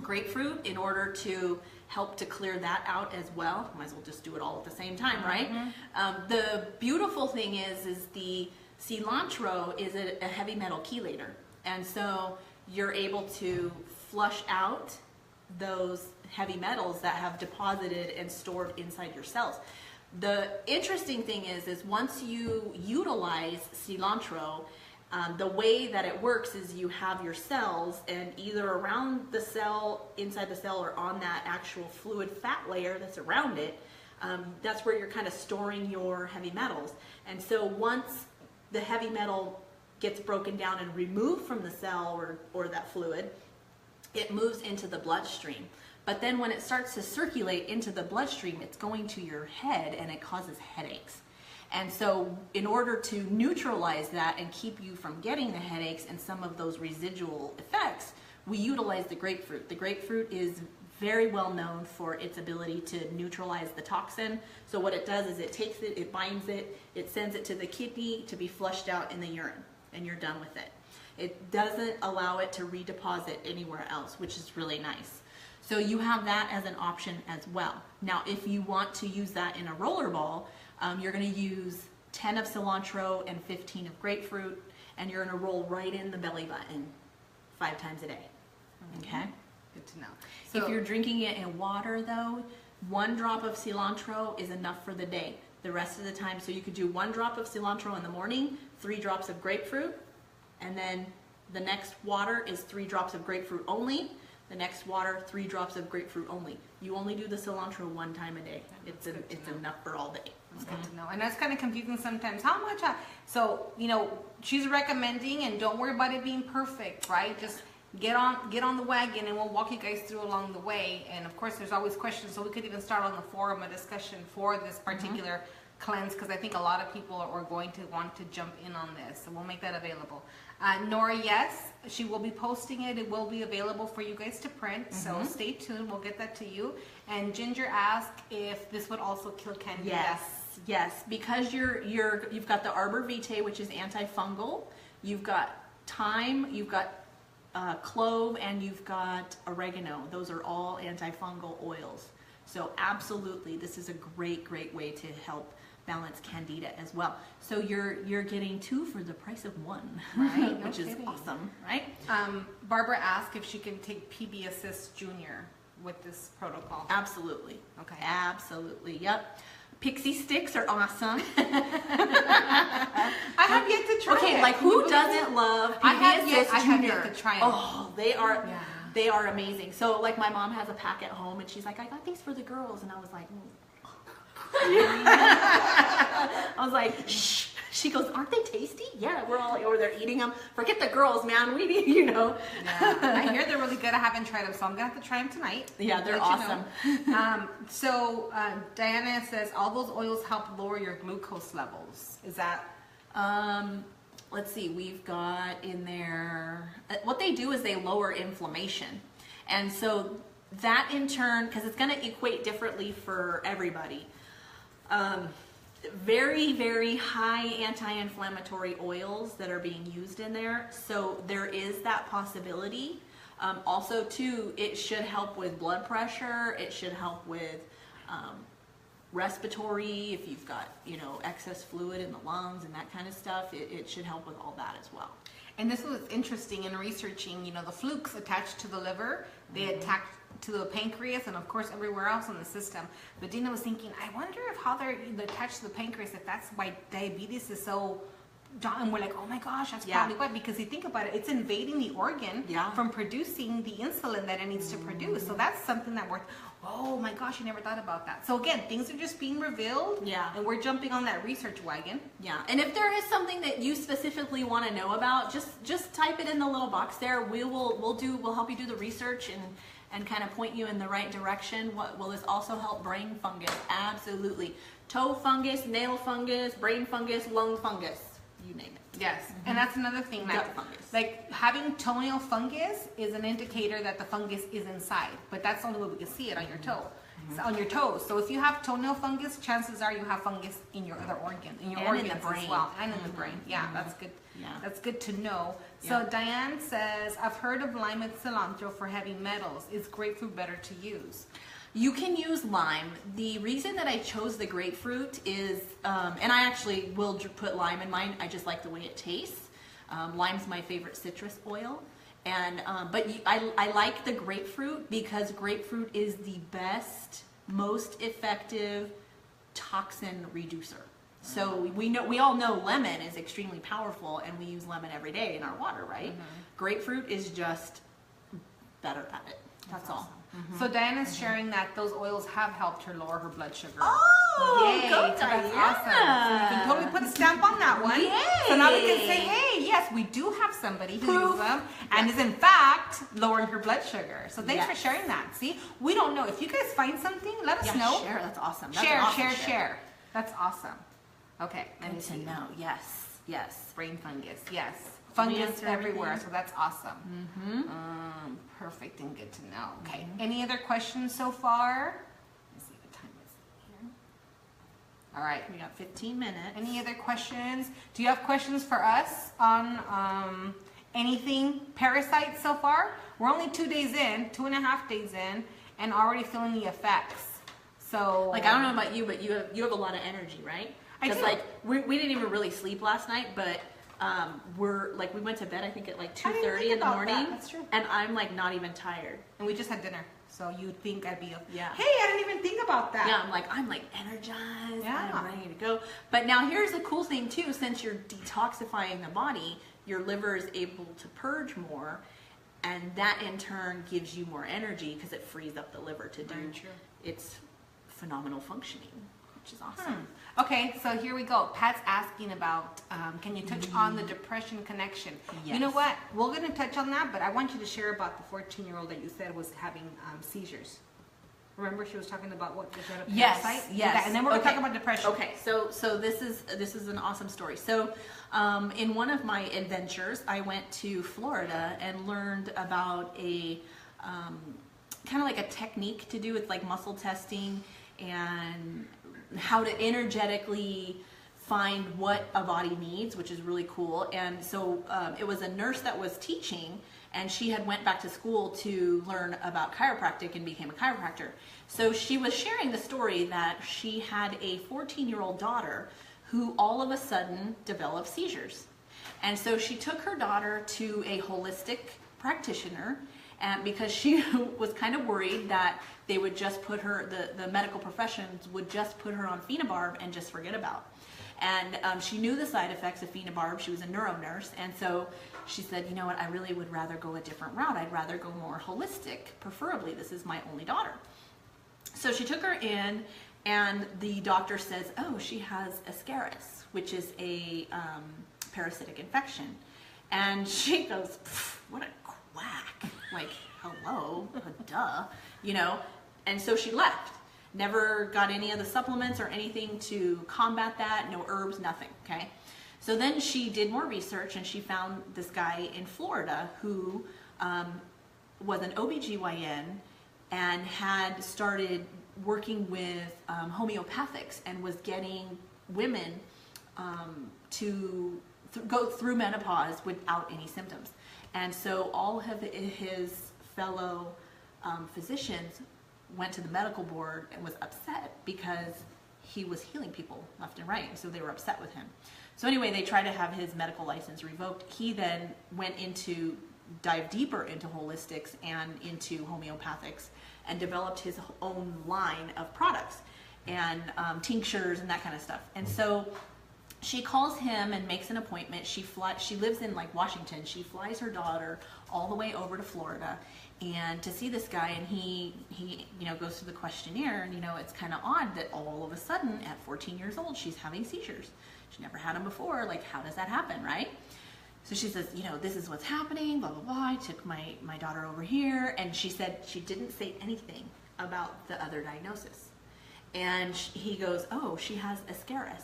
A: grapefruit in order to help to clear that out as well. Might as well just do it all at the same time, right? The beautiful thing is the cilantro is a heavy metal chelator, and so you're able to flush out those heavy metals that have deposited and stored inside your cells. The interesting thing is once you utilize cilantro, the way that it works is you have your cells, and either around the cell, inside the cell, or on that actual fluid fat layer that's around it, that's where you're kind of storing your heavy metals. And so once the heavy metal gets broken down and removed from the cell or that fluid, it moves into the bloodstream. But then when it starts to circulate into the bloodstream, it's going to your head and it causes headaches. And so in order to neutralize that and keep you from getting the headaches and some of those residual effects, we utilize the grapefruit. The grapefruit is very well known for its ability to neutralize the toxin. So what it does is it takes it, it binds it, it sends it to the kidney to be flushed out in the urine, and you're done with it. It doesn't allow it to redeposit anywhere else, which is really nice. So you have that as an option as well. Now, if you want to use that in a roller ball, you're going to use 10 of cilantro and 15 of grapefruit, and you're going to roll right in the belly button 5 times a day. Okay?
B: Good to know.
A: So if you're drinking it in water, though, 1 drop of cilantro is enough for the day. The rest of the time, so you could do 1 drop of cilantro in the morning, 3 drops of grapefruit, and then the next water is 3 drops of grapefruit only. The next water, 3 drops of grapefruit only. You only do the cilantro 1 time a day. It's enough for all day.
B: That's good to know. And that's kind of confusing sometimes. How much? So, you know, she's recommending, and don't worry about it being perfect, right? Just get on the wagon, and we'll walk you guys through along the way. And of course, there's always questions, so we could even start on the forum a discussion for this particular cleanse, because I think a lot of people are going to want to jump in on this, so we'll make that available. Nora, yes, she will be posting it. It will be available for you guys to print, so stay tuned. We'll get that to you. And Ginger asked if this would also kill candida.
A: Yes, because you've got the arbor vitae, which is antifungal. You've got thyme, you've got clove, and you've got oregano. Those are all antifungal oils. So absolutely, this is a great way to help balance candida as well. So you're getting 2 for the price of 1, right? Which is awesome, right?
B: Barbara asked if she can take PB Assist Junior with this protocol.
A: Absolutely.
B: Okay.
A: Absolutely. Yep. Pixie sticks are awesome.
B: I have yet to try it.
A: Okay, like who doesn't love PB Assist Junior?
B: I have yet to try it.
A: Oh, they are. Yeah. They are amazing. So like my mom has a pack at home, and she's like, I got these for the girls, and I was like, I was like, shh. She goes, aren't they tasty? Yeah, we're all over there eating them. Forget the girls, man. We need, you know.
B: Yeah, I hear they're really good. I haven't tried them, so I'm gonna have to try them tonight.
A: Yeah, they're awesome.
B: So Diana says all those oils help lower your glucose levels. Is that?
A: Let's see. We've got in there. What they do is they lower inflammation, and so that in turn, because it's going to equate differently for everybody. Very, very high anti-inflammatory oils that are being used in there. So there is that possibility. Also, too, it should help with blood pressure. It should help with respiratory, if you've got, you know, excess fluid in the lungs and that kind of stuff. It should help with all that as well.
B: And this was interesting in researching, you know, the flukes attached to the liver, they attach to the pancreas and of course everywhere else in the system. But Dina was thinking, I wonder if how they're attached to the pancreas, if that's why diabetes is so, and we're like, oh my gosh, that's probably why, because you think about it, it's invading the organ from producing the insulin that it needs to produce. So that's something that we're, oh my gosh, you never thought about that. So again, things are just being revealed, and we're jumping on that research wagon.
A: Yeah, and if there is something that you specifically want to know about, just type it in the little box there. We'll help you do the research and kind of point you in the right direction. Will this also help brain fungus? Absolutely. Toe fungus, nail fungus, brain fungus, lung fungus, you name it.
B: Yes, and that's another thing. Like having toenail fungus is an indicator that the fungus is inside, but that's the only way we can see it on your toe, on your toes. So if you have toenail fungus, chances are you have fungus in your other organs, in your organs
A: in the brain
B: as well, and in the brain. Yeah, that's good. Yeah, that's good to know. So Diane says, I've heard of lime and cilantro for heavy metals. Is grapefruit better to use?
A: You can use lime. The reason that I chose the grapefruit is, and I actually will put lime in mine. I just like the way it tastes. Lime's my favorite citrus oil. And, I like the grapefruit because grapefruit is the best, most effective toxin reducer. So we all know lemon is extremely powerful and we use lemon every day in our water, right? Grapefruit is just better at it. That's all.
B: So Diana's sharing that those oils have helped her lower her blood sugar.
A: Oh,
B: yay!
A: go
B: So
A: Diana.
B: that's awesome. So you can totally put a stamp on that one.
A: Yay.
B: So now we can say, hey, yes, we do have somebody who uses them and is in fact lowering her blood sugar. So thanks for sharing that. See, we don't know. If you guys find something, let us know.
A: Share. That's awesome. That's
B: Share. That's awesome. Okay.
A: Good to know. Yes.
B: Brain fungus. Yes. Fungus everywhere, so that's awesome. Perfect and good to know. Okay. Any other questions so far? Let's see what time is here. All right.
A: We got 15 minutes.
B: Any other questions? Do you have questions for us on anything parasites so far? We're only 2 days in, 2.5 days in, and already feeling the effects. So,
A: like, I don't know about you, but you have a lot of energy, right?
B: I do.
A: Like we didn't even really sleep last night, but we went to bed I think at like 2:30 in the morning.
B: That's true.
A: And I'm like not even tired.
B: And we just had dinner, so you'd think I'd be hey,
A: I
B: didn't even think about that.
A: Yeah, I'm like energized.
B: Yeah.
A: I'm ready to go. But now here's the cool thing too. Since you're detoxifying the body, your liver is able to purge more, and that in turn gives you more energy because it frees up the liver to do its phenomenal functioning, which is awesome.
B: Okay, so here we go. Pat's asking about, can you touch on the depression connection?
A: Yes.
B: You know what? We're going to touch on that, but I want you to share about the 14-year-old that you said was having seizures. Remember, she was talking about what was that a parasite?
A: Yes.
B: And then we're going to talk about depression.
A: Okay, so this is an awesome story. So, in one of my adventures, I went to Florida and learned about a kind of like a technique to do with like muscle testing and how to energetically find what a body needs, which is really cool. And so it was a nurse that was teaching, and she had went back to school to learn about chiropractic and became a chiropractor. So she was sharing the story that she had a 14-year-old daughter who all of a sudden developed seizures. And so she took her daughter to a holistic practitioner, and because she was kind of worried that they would just put her, the medical professions would just put her on phenobarb and just forget about. And she knew the side effects of phenobarb. She was a neuro nurse, and so she said, you know what, I really would rather go a different route. I'd rather go more holistic, preferably. This is my only daughter. So she took her in, And the doctor says, oh, she has Ascaris, which is a parasitic infection. And she goes, what a quack. Like, hello, duh, you know. And so she left. Never got any of the supplements or anything to combat that. No herbs, nothing, okay? So then she did more research, and she found this guy in Florida who was an OBGYN and had started working with homeopathics and was getting women to go through menopause without any symptoms. And so all of his fellow physicians went to the medical board and was upset because he was healing people left and right. And so they were upset with him. So anyway, they tried to have his medical license revoked. He then went into, dive deeper into holistics and into homeopathics and developed his own line of products and tinctures and that kind of stuff. And so she calls him and makes an appointment. She lives in like Washington. She flies her daughter all the way over to Florida and to see this guy, and he you know, goes through the questionnaire, and you know, it's kind of odd that all of a sudden at 14 years old she's having seizures. She never had them before. Like, how does that happen, right? So she says, you know, this is what's happening, blah, blah, blah. I took my daughter over here, and she said she didn't say anything about the other diagnosis. And he goes, oh, she has Ascaris.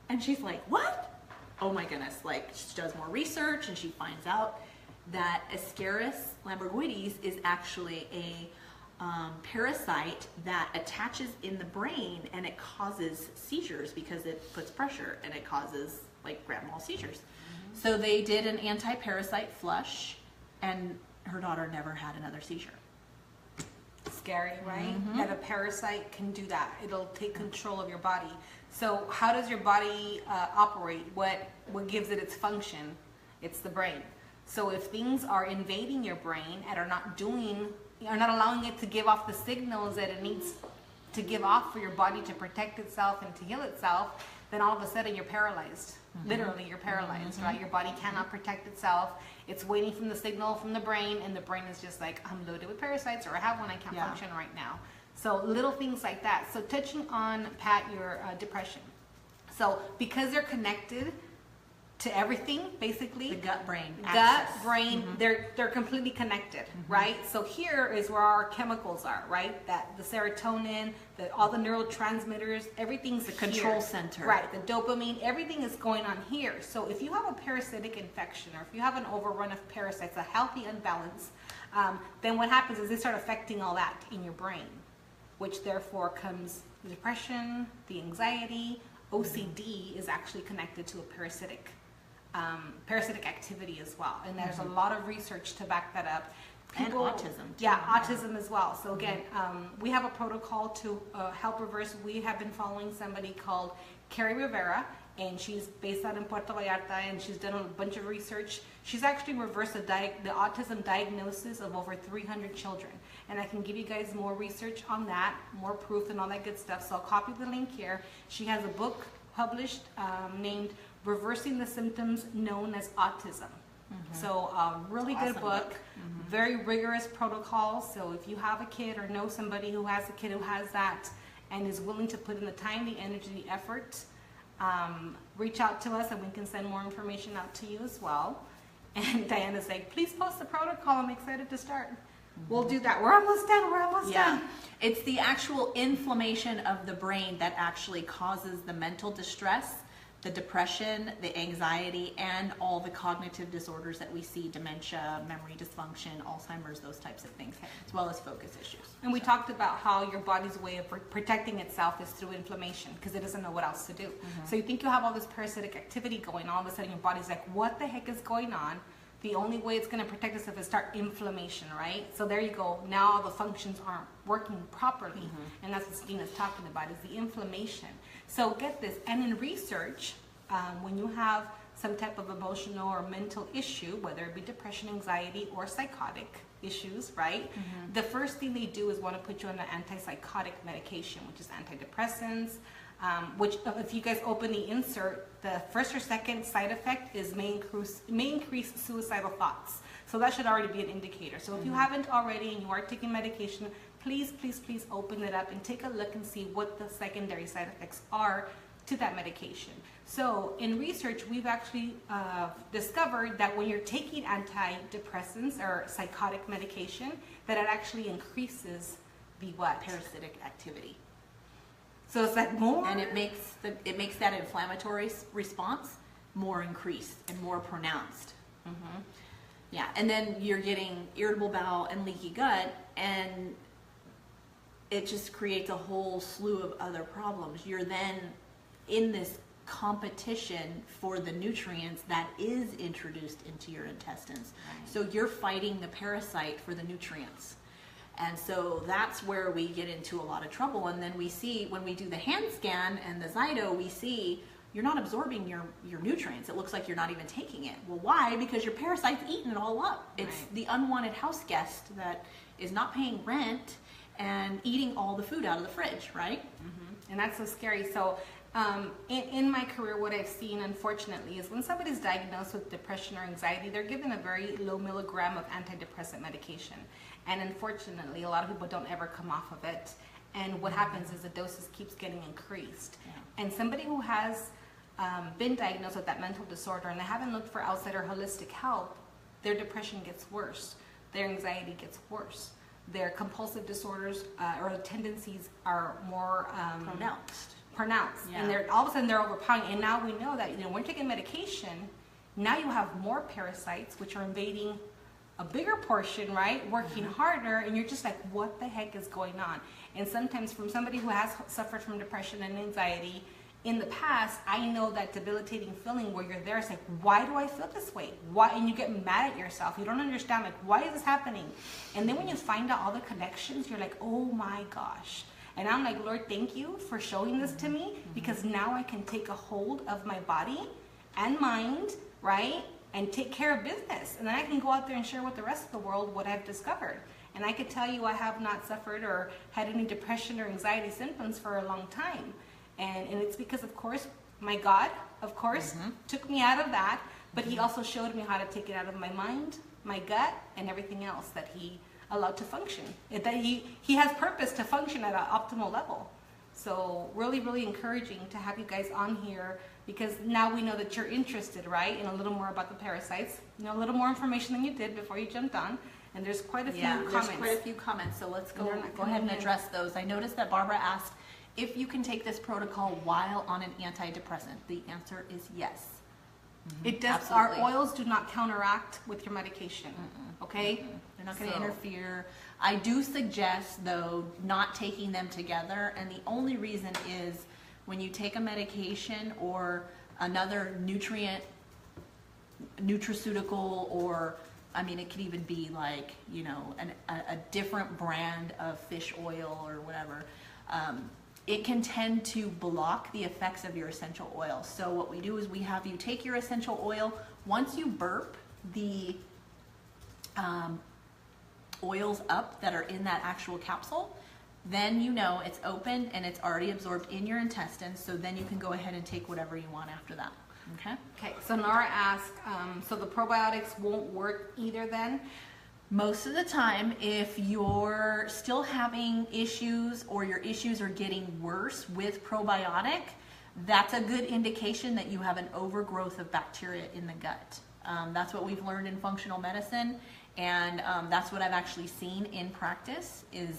A: And she's like, what? Oh my goodness. Like, she does more research, and she finds out that Ascaris lamborghidis is actually a parasite that attaches in the brain, and it causes seizures because it puts pressure, and it causes like grand mal seizures. Mm-hmm. So they did an anti-parasite flush, and her daughter never had another seizure.
B: Scary, right?
A: Mm-hmm.
B: That a parasite can do that. It'll take control of your body. So how does your body operate? What gives it its function? It's the brain. So if things are invading your brain and are not allowing it to give off the signals that it needs to give off for your body to protect itself and to heal itself, then all of a sudden you're paralyzed. Mm-hmm. Literally, you're paralyzed, mm-hmm. right? Your body cannot protect itself. It's waiting from the signal from the brain, and the brain is just like, I'm loaded with parasites, or I have one, I can't function right now. So little things like that. So touching on, Pat, your depression. So because they're connected to everything, basically.
A: The gut-brain
B: axis. Gut-brain, mm-hmm. they're completely connected, mm-hmm. right? So here is where our chemicals are, right? That the serotonin, all the neurotransmitters, everything's
A: the control center.
B: Right, the dopamine, everything is going on here. So if you have a parasitic infection, or if you have an overrun of parasites, a healthy imbalance, then what happens is they start affecting all that in your brain, which therefore comes the depression, the anxiety. OCD is actually connected to a parasitic activity as well, and there's a lot of research to back that up.
A: And autism too.
B: Yeah, autism as well. So again, we have a protocol to help reverse. We have been following somebody called Carrie Rivera, and she's based out in Puerto Vallarta, and she's done a bunch of research. She's actually reversed the autism diagnosis of over 300 children, and I can give you guys more research on that, more proof and all that good stuff. So I'll copy the link here. She has a book published named Reversing the Symptoms Known as Autism. Mm-hmm. So really good
A: awesome
B: book, mm-hmm. very rigorous protocol. So if you have a kid or know somebody who has a kid who has that and is willing to put in the time, the energy, the effort, reach out to us and we can send more information out to you as well. And Diana's like, please post the protocol. I'm excited to start. Mm-hmm. We'll do that. We're almost done. We're almost done.
A: It's the actual inflammation of the brain that actually causes the mental distress, the depression, the anxiety, and all the cognitive disorders that we see, dementia, memory dysfunction, Alzheimer's, those types of things, as well as focus issues.
B: And we talked about how your body's way of protecting itself is through inflammation, because it doesn't know what else to do. Mm-hmm. So you think you have all this parasitic activity going on, all of a sudden your body's like, what the heck is going on? The only way it's going to protect itself is start inflammation, right? So there you go. Now all the functions aren't working properly. Mm-hmm. And that's what Stina's talking about, is the inflammation. So get this, and in research, when you have some type of emotional or mental issue, whether it be depression, anxiety, or psychotic issues, right? Mm-hmm. The first thing they do is want to put you on an antipsychotic medication, which is antidepressants, which if you guys open the insert, the first or second side effect is may increase suicidal thoughts. So that should already be an indicator. So if you haven't already and you are taking medication, please, please, please open it up and take a look and see what the secondary side effects are to that medication. So in research, we've actually discovered that when you're taking antidepressants or psychotic medication, that it actually increases the what?
A: Parasitic activity.
B: So it's like more,
A: And it makes that inflammatory response more increased and more pronounced.
B: Mhm.
A: Yeah, and then you're getting irritable bowel and leaky gut, and it just creates a whole slew of other problems. You're then in this competition for the nutrients that is introduced into your intestines.
B: Right.
A: So you're fighting the parasite for the nutrients. And so that's where we get into a lot of trouble. And then we see, when we do the hand scan and the Zyto, we see you're not absorbing your nutrients. It looks like you're not even taking it. Well, why? Because your parasite's eating it all up. It's
B: Right.
A: the unwanted house guest that is not paying rent and eating all the food out of the fridge, right?
B: and that's so scary. So in my career, what I've seen, unfortunately, is when somebody's diagnosed with depression or anxiety, they're given a very low milligram of antidepressant medication. And unfortunately, a lot of people don't ever come off of it. And what happens is the doses keeps getting increased.
A: Yeah.
B: And somebody who has been diagnosed with that mental disorder and they haven't looked for outside or holistic help, their depression gets worse. Their anxiety gets worse. Their compulsive disorders or tendencies are more pronounced.
A: Yeah.
B: And they're all of a sudden they're overpowering. And now we know that, when we're taking medication, now you have more parasites which are invading a bigger portion, right? Working harder, and you're just like, what the heck is going on? And sometimes from somebody who has suffered from depression and anxiety in the past, I know that debilitating feeling where you're there, it's like, why do I feel this way? Why? And you get mad at yourself. You don't understand, like, why is this happening? And then when you find out all the connections, you're like, oh my gosh. And I'm like, Lord, thank you for showing this to me, because now I can take a hold of my body and mind, right? And take care of business. And then I can go out there and share with the rest of the world what I've discovered. And I could tell you I have not suffered or had any depression or anxiety symptoms for a long time. And it's because, of course, my God, of course, took me out of that, but he also showed me how to take it out of my mind, my gut, and everything else that he allowed to function. That he has purpose to function at an optimal level. So really, really encouraging to have you guys on here, because now we know that you're interested, right, in a little more about the parasites. A little more information than you did before you jumped on. And there's quite a few comments.
A: There's quite a few comments, so let's go ahead and address those. I noticed that Barbara asked if you can take this protocol while on an antidepressant. The answer is yes.
B: It does.
A: Absolutely.
B: Our oils do not counteract with your medication. Okay?
A: They're not going to interfere. I do suggest, though, not taking them together, and the only reason is when you take a medication or another nutraceutical, or it could even be like, a different brand of fish oil or whatever, it can tend to block the effects of your essential oil. So what we do is we have you take your essential oil. Once you burp the oils up that are in that actual capsule, then it's open and it's already absorbed in your intestines, so then you can go ahead and take whatever you want after that. Okay,
B: so Nora asked, so the probiotics won't work either then?
A: Most of the time, if you're still having issues or your issues are getting worse with probiotic, that's a good indication that you have an overgrowth of bacteria in the gut. That's what we've learned in functional medicine, and that's what I've actually seen in practice, is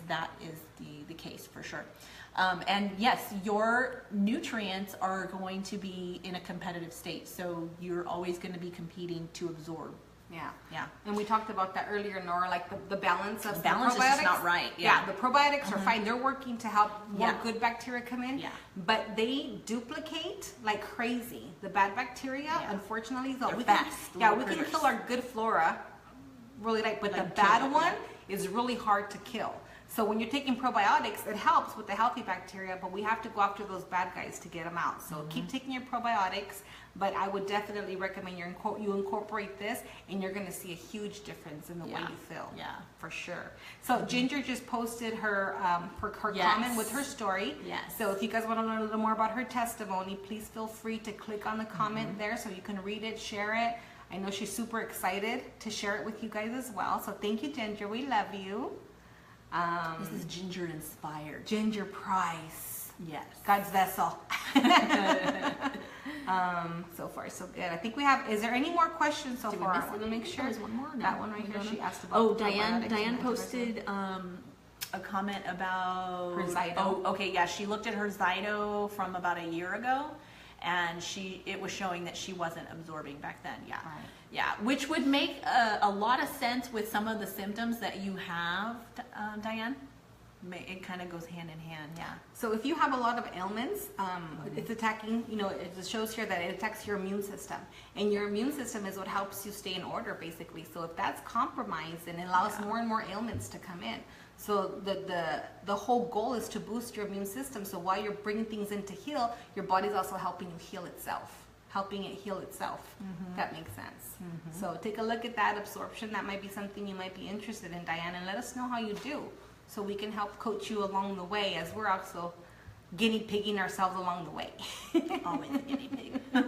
A: that is the case for sure. And yes, your nutrients are going to be in a competitive state, so you're always going to be competing to absorb.
B: Yeah. And we talked about that earlier, Nora, like the balance of
A: the balance
B: probiotics.
A: is just not right. Yeah,
B: the probiotics are fine. They're working to help more good bacteria come in.
A: Yeah.
B: But they duplicate like crazy. The bad bacteria, unfortunately,
A: They're
B: we
A: fast.
B: can kill our good flora really but the bad one is really hard to kill. So when you're taking probiotics, it helps with the healthy bacteria, but we have to go after those bad guys to get them out. So keep taking your probiotics, but I would definitely recommend you incorporate this, and you're going to see a huge difference in the way you feel.
A: Yeah,
B: for sure. So Ginger just posted her comment with her story.
A: Yes.
B: So if you guys want to learn a little more about her testimony, please feel free to click on the comment there so you can read it, share it. I know she's super excited to share it with you guys as well. So thank you, Ginger. We love you.
A: This is ginger inspired.
B: Ginger Price.
A: Yes.
B: God's vessel. So far so good. I think we have. Is there any more questions so far? I want to make sure.
A: There's one more. No.
B: That one right here. She asked about.
A: Oh,
B: the
A: Diane.
B: probiotics
A: Diane
B: and
A: posted a comment about
B: her Zyto.
A: Oh, okay. Yeah, she looked at her Zyto from about a year ago, and it was showing that she wasn't absorbing back then. Yeah.
B: Right.
A: Yeah, which would make a lot of sense with some of the symptoms that you have, Diane. It kind of goes hand in hand, yeah.
B: So if you have a lot of ailments, it's attacking, it shows here that it attacks your immune system. And your immune system is what helps you stay in order, basically. So if that's compromised, then it allows more and more ailments to come in. So the whole goal is to boost your immune system. So while you're bringing things in to heal, your body's also helping you heal itself. Helping it heal itself. If that makes sense. So take a look at that absorption. That might be something you might be interested in, Diane, and let us know how you do, so we can help coach you along the way, as we're also guinea pigging ourselves along the way.
A: Always a guinea pig.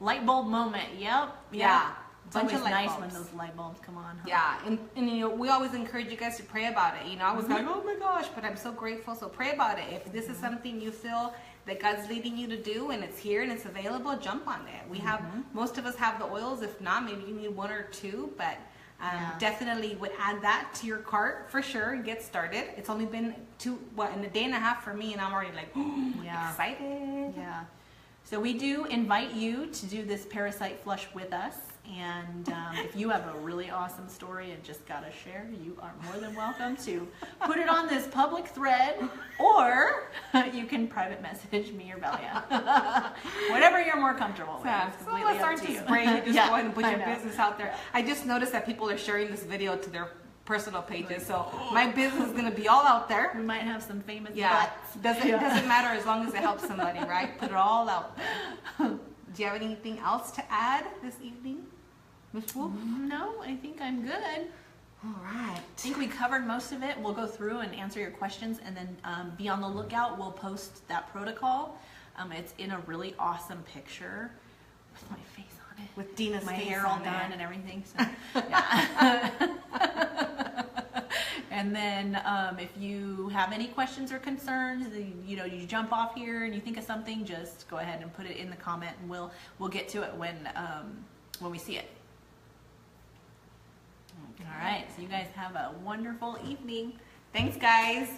A: Light bulb moment. Yep.
B: Yeah.
A: It's always
B: Bunch of light
A: nice
B: bulbs.
A: when those light bulbs come on. Huh?
B: Yeah, and we always encourage you guys to pray about it. I was like, oh my gosh, but I'm so grateful. So pray about it. If this is something you feel that God's leading you to do, and it's here and it's available, jump on it. We have, most of us have the oils. If not, maybe you need one or two, but definitely would add that to your cart for sure and get started. It's only been in a day and a half for me, and I'm already like, excited.
A: Yeah. So we do invite you to do this parasite flush with us. And if you have a really awesome story and just got to share, you are more than welcome to put it on this public thread, or you can private message me or Belia. Whatever you're more comfortable with. It's
B: Some of
A: completely
B: us
A: up
B: aren't
A: to
B: just
A: you.
B: brave. Just
A: Yeah,
B: go ahead and put
A: I
B: your
A: know.
B: business out there. I just noticed that people are sharing this video to their personal pages, so my business is going to be all out there.
A: We might have some famous
B: Yeah,
A: butts.
B: doesn't matter as long as it helps somebody, right? Put it all out there. Do you have anything else to add this evening, Miss Wolf?
A: No, I think I'm good.
B: All right.
A: I think we covered most of it. We'll go through and answer your questions, and then be on the lookout. We'll post that protocol. It's in a really awesome picture with my face on it.
B: With Dina's
A: My
B: face
A: hair all
B: on there.
A: done and everything. So, yeah. And then if you have any questions or concerns, you jump off here and you think of something, just go ahead and put it in the comment, and we'll get to it when we see it. Okay. All right. So you guys have a wonderful evening.
B: Thanks, guys.